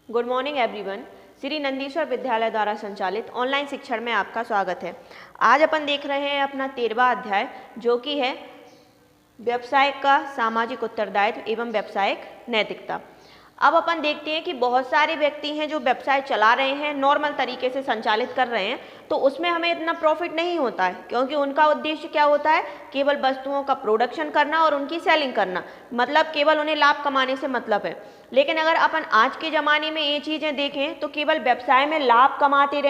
Good morning everyone. Shri Nandishwar विद्यालय द्वारा संचालित ऑनलाइन शिक्षण में आपका स्वागत है। आज अपन देख रहे हैं अपना 13वां अध्याय, जो कि है व्यवसाय का सामाजिक उत्तरदायित्व एवं व्यावसायिक नैतिकता। अब अपन देखते हैं कि बहुत सारे व्यक्ति हैं जो व्यवसाय चला रहे हैं, नॉर्मल तरीके से संचालित कर रहे हैं, तो उसमें हमें इतना प्रॉफिट नहीं होता है, क्योंकि उनका उद्देश्य क्या होता है, केवल वस्तुओं का प्रोडक्शन करना और उनकी सेलिंग करना, मतलब केवल उन्हें लाभ कमाने से मतलब है। लेकिन अगर अपन आज के ज़माने में ये चीज़ें देखें तो केवल व्यवसाय में लाभ कमाते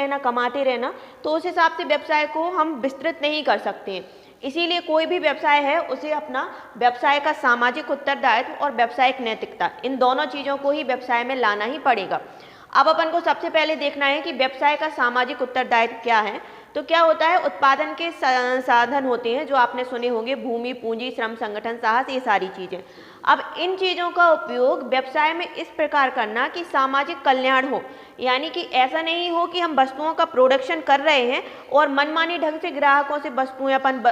रहना, तो उस हिसाब से व्यवसाय को हम विस्तृत नहीं कर सकते हैं। इसीलिए कोई भी व्यवसाय है उसे अपना व्यवसाय का सामाजिक उत्तरदायित्व और व्यावसायिक नैतिकता, इन दोनों चीज़ों को ही व्यवसाय में लाना ही पड़ेगा। अब अपन को सबसे पहले देखना है कि व्यवसाय का सामाजिक उत्तरदायित्व क्या है। तो क्या होता है, उत्पादन के साधन होते हैं जो आपने सुने होंगे, भूमि, पूंजी, श्रम, संगठन, साहस, ये सारी चीज़ें। अब इन चीज़ों का उपयोग व्यवसाय में इस प्रकार करना कि सामाजिक कल्याण हो, यानी कि ऐसा नहीं हो कि हम वस्तुओं का प्रोडक्शन कर रहे हैं और मनमानी ढंग से ग्राहकों से वस्तुएं अपन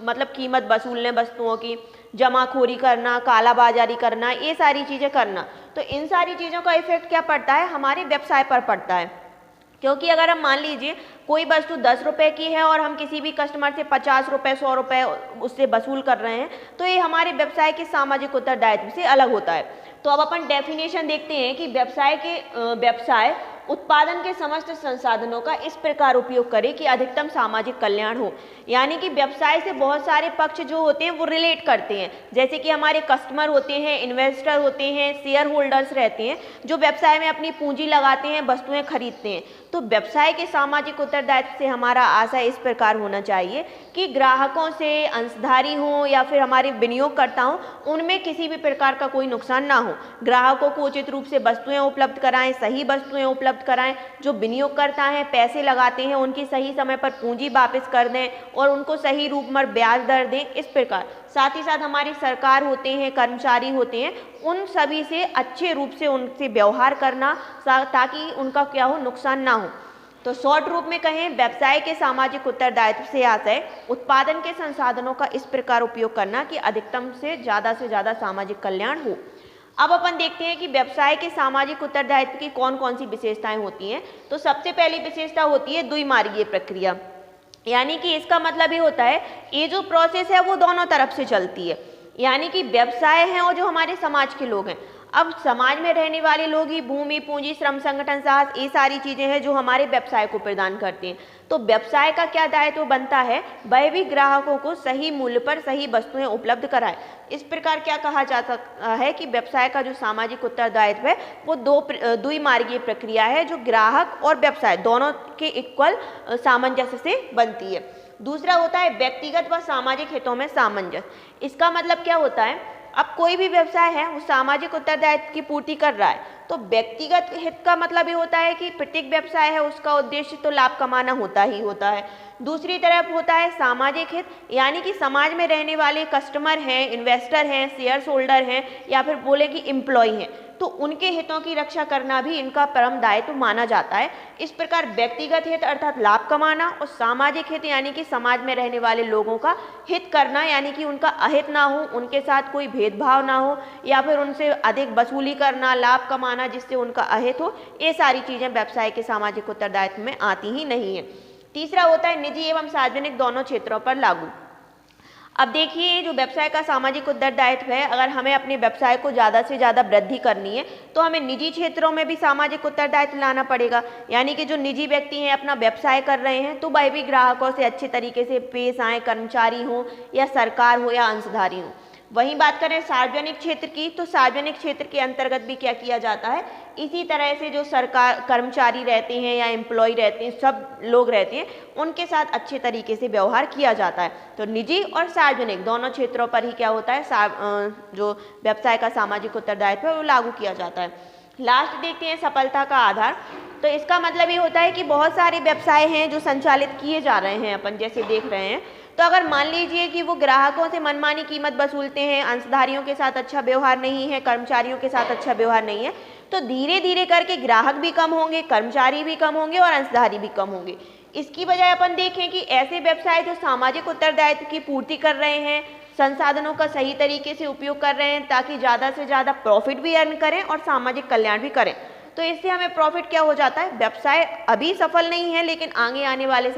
मतलब कीमत वसूल लें, वस्तुओं की जमाखोरी करना, कालाबाजारी करना, ये सारी चीज़ें करना। तो इन सारी चीज़ों का इफेक्ट क्या पड़ता है, हमारे व्यवसाय पर पड़ता है। क्योंकि अगर हम मान लीजिए कोई वस्तु 10 रुपये की है और हम किसी भी कस्टमर से 50 रुपये 100 रुपये उससे वसूल कर रहे हैं, तो ये हमारे व्यवसाय के सामाजिक उत्तरदायित्व से अलग होता है। तो अब अपन डेफिनेशन देखते हैं कि व्यवसाय उत्पादन के समस्त संसाधनों का इस प्रकार उपयोग करे कि अधिकतम सामाजिक कल्याण हो। यानी कि व्यवसाय से बहुत सारे पक्ष जो होते हैं वो रिलेट करते हैं, जैसे कि हमारे कस्टमर होते हैं, इन्वेस्टर होते हैं, शेयर होल्डर्स रहते हैं जो व्यवसाय में अपनी पूंजी लगाते हैं, वस्तुएं खरीदते हैं। तो व्यवसाय के सामाजिक उत्तरदायित्व से हमारा आशय इस प्रकार होना चाहिए कि ग्राहकों से, अंशधारी हों या फिर हमारे विनियोगकर्ता हों, उनमें किसी भी प्रकार का कोई नुकसान ना हो। ग्राहकों को उचित रूप से वस्तुएं उपलब्ध कराएं, सही वस्तुएं उपलब्ध कराएं। जो विनियोगकर्ता हैं, पैसे लगाते हैं, उनकी सही समय पर पूंजी वापस कर दें और उनको सही रूप में ब्याज दर दें, इस प्रकार। साथ ही साथ हमारी सरकार होते हैं, कर्मचारी होते हैं, उन सभी से अच्छे रूप से उनसे व्यवहार करना ताकि उनका क्या हो, नुकसान ना हो। तो शॉर्ट रूप में कहें, व्यवसाय के सामाजिक उत्तरदायित्व से आशय उत्पादन के संसाधनों का इस प्रकार उपयोग करना कि अधिकतम से ज़्यादा सामाजिक कल्याण हो। अब अपन देखते हैं कि व्यवसाय के सामाजिक उत्तरदायित्व की कौन कौन सी विशेषताएं होती हैं। तो सबसे पहली विशेषता होती है द्विमार्गीय प्रक्रिया, यानी कि इसका मतलब ये होता है, ये जो प्रोसेस है वो दोनों तरफ से चलती है। यानी कि व्यवसाय है और जो हमारे समाज के लोग हैं, अब समाज में रहने वाले लोग ही भूमि, पूंजी, श्रम, संगठन, साहस, ये सारी चीज़ें हैं जो हमारे व्यवसाय को प्रदान करती हैं। तो व्यवसाय का क्या दायित्व बनता है, वह भी ग्राहकों को सही मूल्य पर सही वस्तुएं उपलब्ध कराए। इस प्रकार क्या कहा जा सकता है कि व्यवसाय का जो सामाजिक उत्तरदायित्व है वो द्विमार्गीय प्रक्रिया है, जो ग्राहक और व्यवसाय दोनों के इक्वल सामंजस्य से बनती है। दूसरा होता है व्यक्तिगत व सामाजिक हितों में सामंजस्य। इसका मतलब क्या होता है, अब कोई भी व्यवसाय है वो सामाजिक उत्तरदायित्व की पूर्ति कर रहा है, तो व्यक्तिगत हित का मतलब ये होता है कि प्रत्येक व्यवसाय है उसका उद्देश्य तो लाभ कमाना होता ही होता है। दूसरी तरफ होता है सामाजिक हित, यानी कि समाज में रहने वाले कस्टमर हैं, इन्वेस्टर हैं, शेयर होल्डर हैं या फिर बोले कि एम्प्लॉय हैं, तो उनके हितों की रक्षा करना भी इनका परम दायित्व माना जाता है। इस प्रकार व्यक्तिगत हित अर्थात लाभ कमाना और सामाजिक हित यानी कि समाज में रहने वाले लोगों का हित करना, यानी कि उनका अहित ना हो, उनके साथ कोई भेदभाव ना हो या फिर उनसे अधिक वसूली करना, लाभ कमाना जिससे उनका अहित हो, ये सारी चीज़ें व्यवसाय के सामाजिक उत्तरदायित्व में आती ही नहीं है। तीसरा होता है निजी एवं सार्वजनिक दोनों क्षेत्रों पर लागू। अब देखिए, जो व्यवसाय का सामाजिक उत्तरदायित्व है, अगर हमें अपने व्यवसाय को ज़्यादा से ज़्यादा वृद्धि करनी है तो हमें निजी क्षेत्रों में भी सामाजिक उत्तरदायित्व लाना पड़ेगा। यानी कि जो निजी व्यक्ति हैं अपना व्यवसाय कर रहे हैं तो वह भी ग्राहकों से अच्छे तरीके से पेश आए, कर्मचारी हो या सरकार हो या अंशधारी हो। वहीं बात करें सार्वजनिक क्षेत्र की, तो सार्वजनिक क्षेत्र के अंतर्गत भी क्या किया जाता है, इसी तरह से जो सरकार कर्मचारी रहते हैं या एम्प्लॉय रहते हैं, सब लोग रहते हैं, उनके साथ अच्छे तरीके से व्यवहार किया जाता है। तो निजी और सार्वजनिक दोनों क्षेत्रों पर ही क्या होता है, जो व्यवसाय का सामाजिक उत्तरदायित्व है वो लागू किया जाता है। लास्ट देखते हैं सफलता का आधार। तो इसका मतलब ये होता है कि बहुत सारे व्यवसाय हैं जो संचालित किए जा रहे हैं, अपन जैसे देख रहे हैं। तो अगर मान लीजिए कि वो ग्राहकों से मनमानी कीमत वसूलते हैं, अंशधारियों के साथ अच्छा व्यवहार नहीं है, कर्मचारियों के साथ अच्छा व्यवहार नहीं है, तो धीरे धीरे करके ग्राहक भी कम होंगे, कर्मचारी भी कम होंगे और अंशधारी भी कम होंगे। इसकी बजाय अपन देखें कि ऐसे व्यवसाय जो सामाजिक उत्तरदायित्व की पूर्ति कर रहे हैं, संसाधनों का सही तरीके से उपयोग कर रहे हैं ताकि ज़्यादा से ज़्यादा प्रॉफिट भी अर्न करें और सामाजिक कल्याण भी करें, तो इससे हमें प्रॉफिट क्या हो जाता है, व्यवसाय अभी सफल नहीं है लेकिन आगे आने वाले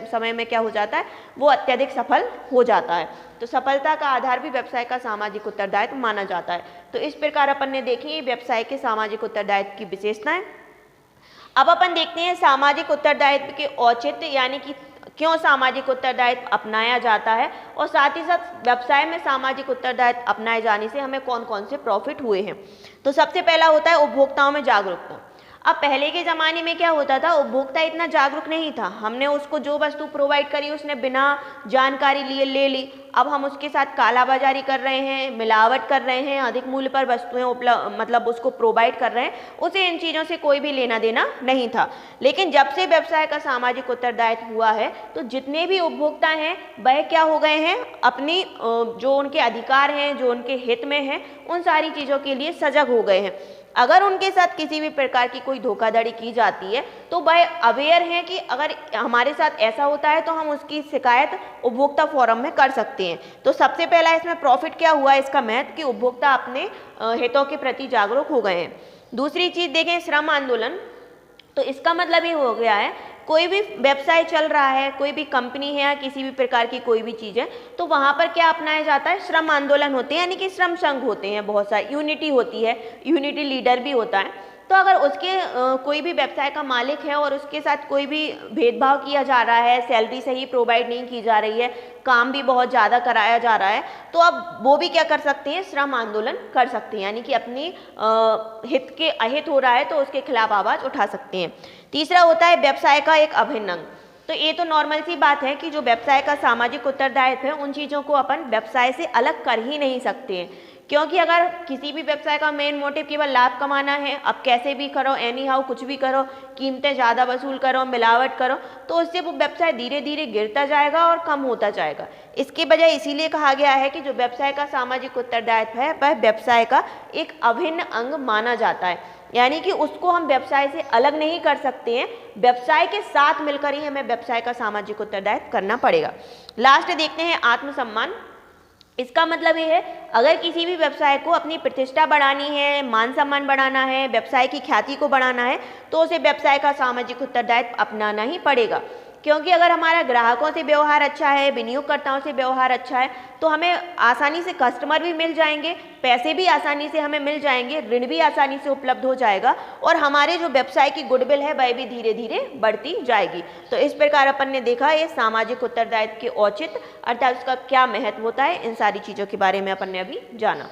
समय में क्या हो जाता है, वो अत्यधिक सफल हो जाता है। तो सफलता का आधार भी व्यवसाय का सामाजिक उत्तरदायित्व माना जाता है। तो इस प्रकार अपन ने देखी व्यवसाय के सामाजिक उत्तरदायित्व की विशेषताएं। अब अपन देखते हैं सामाजिक उत्तरदायित्व के औचित्य, यानी कि क्यों सामाजिक उत्तरदायित्व अपनाया जाता है और साथ ही साथ व्यवसाय में सामाजिक उत्तरदायित्व अपनाए जाने से हमें कौन कौन से प्रॉफिट हुए हैं। तो सबसे पहला होता है उपभोक्ताओं में जागरूकता। अब पहले के ज़माने में क्या होता था, उपभोक्ता इतना जागरूक नहीं था, हमने उसको जो वस्तु प्रोवाइड करी उसने बिना जानकारी लिए ले ली। अब हम उसके साथ कालाबाजारी कर रहे हैं, मिलावट कर रहे हैं, अधिक मूल्य पर वस्तुएं मतलब उसको प्रोवाइड कर रहे हैं, उसे इन चीज़ों से कोई भी लेना देना नहीं था। लेकिन जब से व्यवसाय का सामाजिक उत्तरदायित्व हुआ है तो जितने भी उपभोक्ता हैं वह क्या हो गए हैं, अपनी जो उनके अधिकार हैं, जो उनके हित में हैं, उन सारी चीज़ों के लिए सजग हो गए हैं। अगर उनके साथ किसी भी प्रकार की कोई धोखाधड़ी की जाती है तो वह अवेयर हैं कि अगर हमारे साथ ऐसा होता है तो हम उसकी शिकायत उपभोक्ता फोरम में कर सकते हैं। तो सबसे पहला इसमें प्रॉफिट क्या हुआ, इसका महत्व कि उपभोक्ता अपने हितों के प्रति जागरूक हो गए हैं। दूसरी चीज़ देखें, श्रम आंदोलन। तो इसका मतलब ये हो गया है, कोई भी व्यवसाय चल रहा है, कोई भी कंपनी है या किसी भी प्रकार की कोई भी चीज़ है, तो वहाँ पर क्या अपनाया जाता है, श्रम आंदोलन होते हैं, यानी कि श्रम संघ होते हैं, बहुत सारी यूनिटी होती है, यूनिटी लीडर भी होता है। तो अगर उसके कोई भी व्यवसाय का मालिक है और उसके साथ कोई भी भेदभाव किया जा रहा है, सैलरी सही प्रोवाइड नहीं की जा रही है, काम भी बहुत ज़्यादा कराया जा रहा है, तो अब वो भी क्या कर सकते हैं, श्रम आंदोलन कर सकते हैं, यानी कि अपनी हित के अहित हो रहा है तो उसके खिलाफ आवाज़ उठा सकते हैं। तीसरा होता है व्यवसाय का एक अभिन्न अंग। तो ये तो नॉर्मल सी बात है कि जो व्यवसाय का सामाजिक उत्तरदायित्व है उन चीज़ों को अपन व्यवसाय से अलग कर ही नहीं सकते हैं, क्योंकि अगर किसी भी व्यवसाय का मेन मोटिव केवल लाभ कमाना है, अब कैसे भी करो, एनी हाउ कुछ भी करो, कीमतें ज़्यादा वसूल करो, मिलावट करो, तो उससे वो व्यवसाय धीरे धीरे गिरता जाएगा और कम होता जाएगा। इसके बजाय इसीलिए कहा गया है कि जो व्यवसाय का सामाजिक उत्तरदायित्व है वह व्यवसाय का एक अभिन्न अंग माना जाता है, यानी कि उसको हम व्यवसाय से अलग नहीं कर सकते हैं, व्यवसाय के साथ मिलकर ही हमें व्यवसाय का सामाजिक उत्तरदायित्व करना पड़ेगा। लास्ट देखते हैं आत्मसम्मान। इसका मतलब ये है, अगर किसी भी व्यवसाय को अपनी प्रतिष्ठा बढ़ानी है, मान सम्मान बढ़ाना है, व्यवसाय की ख्याति को बढ़ाना है, तो उसे व्यवसाय का सामाजिक उत्तरदायित्व अपनाना ही पड़ेगा। क्योंकि अगर हमारा ग्राहकों से व्यवहार अच्छा है, विनियोगकर्ताओं से व्यवहार अच्छा है, तो हमें आसानी से कस्टमर भी मिल जाएंगे, पैसे भी आसानी से हमें मिल जाएंगे, ऋण भी आसानी से उपलब्ध हो जाएगा और हमारे जो व्यवसाय की गुडविल है वह भी धीरे धीरे बढ़ती जाएगी। तो इस प्रकार अपन ने देखा ये सामाजिक उत्तरदायित्व के औचित्य अर्थात उसका क्या महत्व होता है, इन सारी चीज़ों के बारे में अपन ने अभी जाना।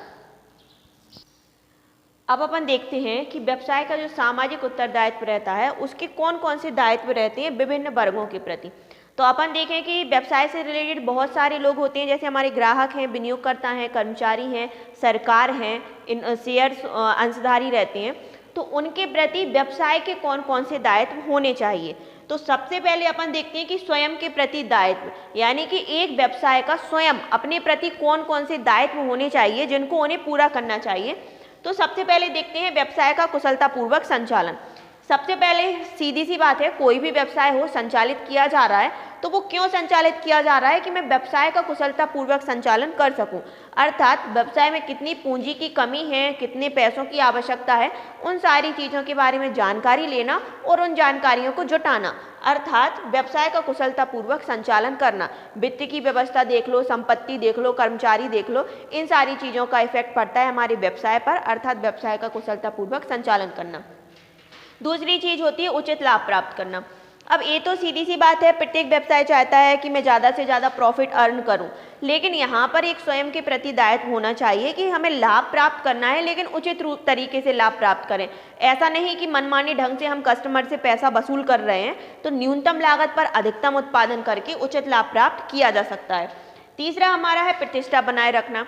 अब अपन देखते हैं कि व्यवसाय का जो सामाजिक उत्तरदायित्व रहता है उसके कौन कौन से दायित्व रहते हैं विभिन्न वर्गों के प्रति। तो अपन देखें कि व्यवसाय से रिलेटेड बहुत सारे लोग होते हैं, जैसे हमारे ग्राहक हैं, विनियोगकर्ता हैं, कर्मचारी हैं, सरकार हैं, इन शेयर्स अंशधारी रहते हैं। तो उनके प्रति व्यवसाय के कौन कौन से दायित्व होने चाहिए। तो सबसे पहले अपन देखते हैं कि स्वयं के प्रति दायित्व, यानी कि एक व्यवसाय का स्वयं अपने प्रति कौन कौन से दायित्व होने चाहिए जिनको उन्हें पूरा करना चाहिए। तो सबसे पहले देखते हैं व्यवसाय का कुशलतापूर्वक संचालन। सबसे पहले सीधी सी बात है, कोई भी व्यवसाय हो संचालित किया जा रहा है तो वो क्यों संचालित किया जा रहा है कि मैं व्यवसाय का कुशलतापूर्वक संचालन कर सकूं, अर्थात व्यवसाय में कितनी पूंजी की कमी है, कितने पैसों की आवश्यकता है, उन सारी चीज़ों के बारे में जानकारी लेना और उन जानकारियों को जुटाना, अर्थात व्यवसाय का कुशलतापूर्वक संचालन करना। वित्त की व्यवस्था देख लो, संपत्ति देख लो, कर्मचारी देख लो, इन सारी चीज़ों का इफेक्ट पड़ता है हमारे व्यवसाय पर, अर्थात व्यवसाय का कुशलतापूर्वक संचालन करना। दूसरी चीज़ होती है उचित लाभ प्राप्त करना। अब ये तो सीधी सी बात है, प्रत्येक व्यवसाय चाहता है कि मैं ज़्यादा से ज़्यादा प्रॉफिट अर्न करूं, लेकिन यहाँ पर एक स्वयं के प्रति दायित्व होना चाहिए कि हमें लाभ प्राप्त करना है, लेकिन उचित तरीके से लाभ प्राप्त करें। ऐसा नहीं कि मनमानी ढंग से हम कस्टमर से पैसा वसूल कर रहे हैं, तो न्यूनतम लागत पर अधिकतम उत्पादन करके उचित लाभ प्राप्त किया जा सकता है। तीसरा हमारा है प्रतिष्ठा बनाए रखना।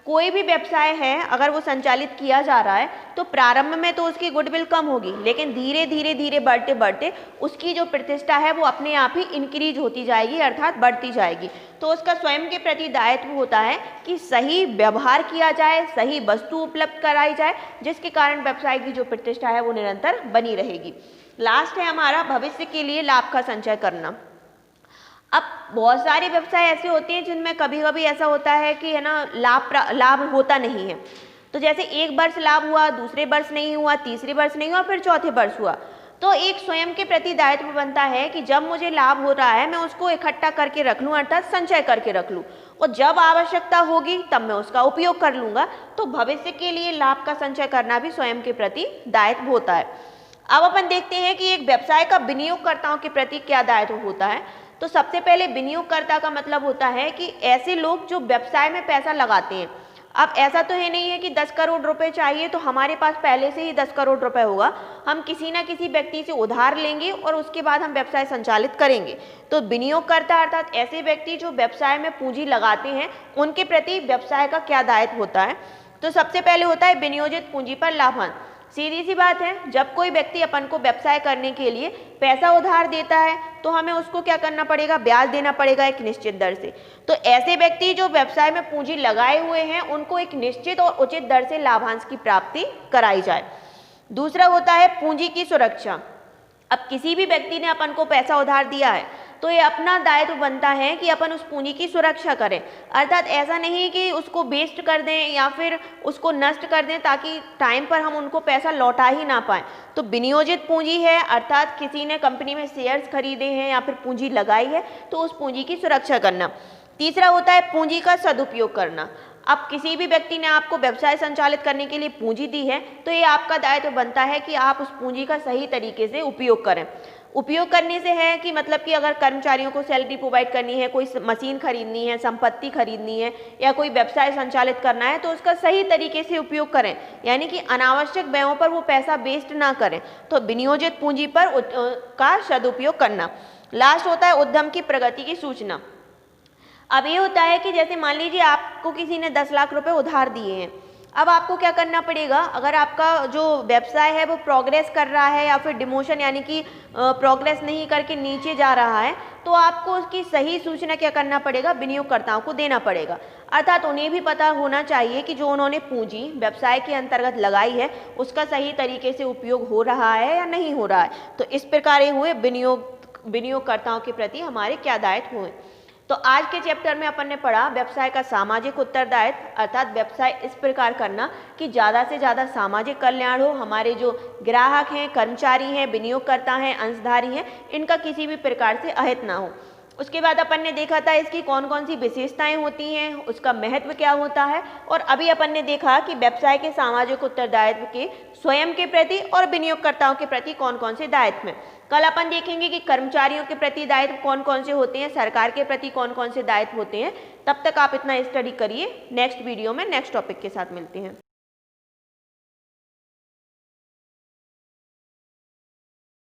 कोई भी व्यवसाय है अगर वो संचालित किया जा रहा है तो प्रारंभ में तो उसकी गुडविल कम होगी, लेकिन धीरे धीरे बढ़ते बढ़ते उसकी जो प्रतिष्ठा है वो अपने आप ही इंक्रीज होती जाएगी, अर्थात बढ़ती जाएगी। तो उसका स्वयं के प्रति दायित्व होता है कि सही व्यवहार किया जाए, सही वस्तु उपलब्ध कराई जाए, जिसके कारण व्यवसाय की जो प्रतिष्ठा है वो निरंतर बनी रहेगी। लास्ट है हमारा भविष्य के लिए लाभ का संचय करना। अब बहुत सारे व्यवसाय ऐसे होते हैं जिनमें कभी कभी ऐसा होता है कि है ना लाभ होता नहीं है, तो जैसे एक वर्ष लाभ हुआ, दूसरे वर्ष नहीं हुआ, तीसरे वर्ष नहीं हुआ, फिर चौथे वर्ष हुआ, तो एक स्वयं के प्रति दायित्व बनता है कि जब मुझे लाभ हो रहा है मैं उसको इकट्ठा करके रख लूँ, अर्थात संचय करके रख लूँ, और जब आवश्यकता होगी तब मैं उसका उपयोग कर लूँगा। तो भविष्य के लिए लाभ का संचय करना भी स्वयं के प्रति दायित्व होता है। अब अपन देखते हैं कि एक व्यवसाय का विनियोगकर्ताओं के प्रति क्या दायित्व होता है। तो सबसे पहले विनियोगकर्ता का मतलब होता है कि ऐसे लोग जो व्यवसाय में पैसा लगाते हैं। अब ऐसा तो है नहीं है कि 10 करोड़ रुपए चाहिए तो हमारे पास पहले से ही 10 करोड़ रुपए होगा, हम किसी ना किसी व्यक्ति से उधार लेंगे और उसके बाद हम व्यवसाय संचालित करेंगे। तो विनियोगकर्ता अर्थात ऐसे व्यक्ति जो व्यवसाय में पूंजी लगाते हैं, उनके प्रति व्यवसाय का क्या दायित्व होता है। तो सबसे पहले होता है विनियोजित पूंजी पर लाभांश। सीधी सी बात है, जब कोई व्यक्ति अपन को व्यवसाय करने के लिए पैसा उधार देता है तो हमें उसको क्या करना पड़ेगा, ब्याज देना पड़ेगा एक निश्चित दर से। तो ऐसे व्यक्ति जो व्यवसाय में पूंजी लगाए हुए हैं उनको एक निश्चित और उचित दर से लाभांश की प्राप्ति कराई जाए। दूसरा होता है पूंजी की सुरक्षा। अब किसी भी व्यक्ति ने अपन को पैसा उधार दिया है तो ये अपना दायित्व बनता है कि अपन उस पूंजी की सुरक्षा करें, अर्थात ऐसा नहीं कि उसको वेस्ट कर दें या फिर उसको नष्ट कर दें ताकि टाइम पर हम उनको पैसा लौटा ही ना पाएं। तो विनियोजित पूंजी है, अर्थात किसी ने कंपनी में शेयर्स खरीदे हैं या फिर पूंजी लगाई है तो उस पूंजी की सुरक्षा करना। तीसरा होता है पूंजी का सदुपयोग करना। अब किसी भी व्यक्ति ने आपको व्यवसाय संचालित करने के लिए पूंजी दी है तो ये आपका दायित्व बनता है कि आप उस पूंजी का सही तरीके से उपयोग करें। उपयोग करने से है कि मतलब कि अगर कर्मचारियों को सैलरी प्रोवाइड करनी है, कोई मशीन खरीदनी है, संपत्ति खरीदनी है या कोई व्यवसाय संचालित करना है तो उसका सही तरीके से उपयोग करें, यानी कि अनावश्यक व्ययों पर वो पैसा वेस्ट ना करें। तो विनियोजित पूंजी पर का सदुपयोग करना। लास्ट होता है उद्यम की प्रगति की सूचना। अब ये होता है कि जैसे मान लीजिए आपको किसी ने 10 लाख रुपए उधार दिए हैं, अब आपको क्या करना पड़ेगा, अगर आपका जो व्यवसाय है वो प्रोग्रेस कर रहा है या फिर डिमोशन यानी कि प्रोग्रेस नहीं करके नीचे जा रहा है तो आपको उसकी सही सूचना क्या करना पड़ेगा, विनियोगकर्ताओं को देना पड़ेगा। अर्थात उन्हें भी पता होना चाहिए कि जो उन्होंने पूंजी व्यवसाय के अंतर्गत लगाई है उसका सही तरीके से उपयोग हो रहा है या नहीं हो रहा है। तो इस प्रकार ये हुए विनियोगकर्ताओं के प्रति हमारे क्या दायित्व हुए। तो आज के चैप्टर में अपन ने पढ़ा व्यवसाय का सामाजिक उत्तरदायित्व, अर्थात व्यवसाय इस प्रकार करना कि ज़्यादा से ज़्यादा सामाजिक कल्याण हो, हमारे जो ग्राहक हैं, कर्मचारी हैं, विनियोगकर्ता हैं, अंशधारी हैं, इनका किसी भी प्रकार से अहित ना हो। उसके बाद अपन ने देखा था इसकी कौन कौन सी विशेषताएं होती हैं, उसका महत्व क्या होता है, और अभी अपन ने देखा कि व्यवसाय के सामाजिक उत्तरदायित्व के स्वयं के प्रति और विनियोगकर्ताओं के प्रति कौन कौन से दायित्व हैं। कल अपन देखेंगे कि कर्मचारियों के प्रति दायित्व कौन कौन से होते हैं, सरकार के प्रति कौन कौन से दायित्व होते हैं। तब तक आप इतना स्टडी करिए, नेक्स्ट वीडियो में नेक्स्ट टॉपिक के साथ मिलते हैं।